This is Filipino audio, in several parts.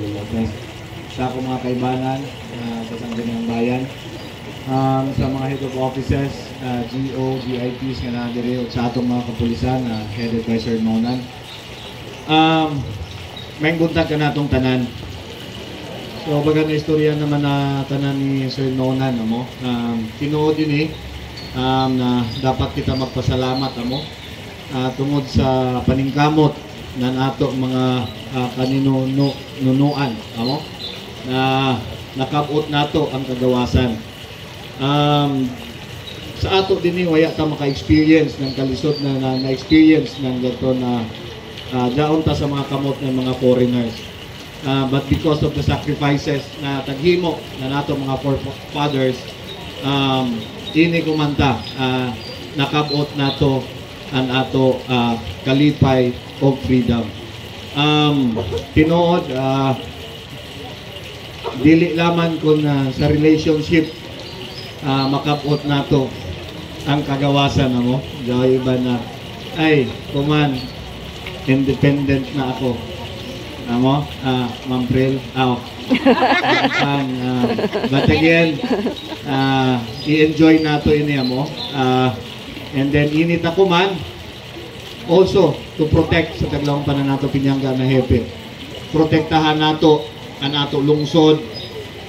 Lopez. Sa akong mga kaibanan sa Sangguniang Bayan, sa mga head of offices, GO, GIPs nga na dire sa atong mga kapulisan, headed by Sir Nonan. May buntag ka natong tanan. So baga na istorya naman na tanan ni Sir Nonan mo. Tinuod yun na dapat kita magpasalamat mo tungod sa paningkamot ng ato mga kaninunuan mo na nakabot nato ang kagawasan. Sa ato din waya ta maka-experience ng kalisod na experience ng gato na daon ta sa mga kamot ng mga foreigners. But because of the sacrifices na taghimo na nato mga forefathers, ini kumanta nakabot nato ang ato kalipay of freedom. Tinuod dili laman kung sa relationship makabot nato ang kagawasan mo. Gawin ba na ay kuman independent na ako. Amo, Ma'am Pril, but again, i-enjoy nato ini mo. And then init ako man also to protect sa taglawang pananato pinyangga na hepe. Protektahan nato ang ato lungsod,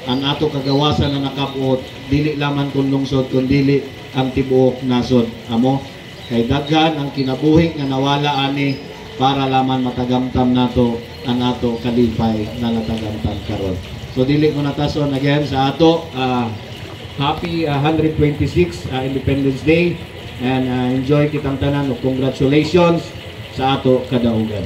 ang ato kagawasan na nakabot, dili laman kung lungsod kundi ang tibuok nasod. Amo, kay daghan ang kinabuhi nga nawala ani para laman matagamtam nato ang ato kalipay na natagamtam karon. So dili ko natason again sa ato happy 126 Independence Day, and enjoy kitang tanan, congratulations sa ato kadaugan.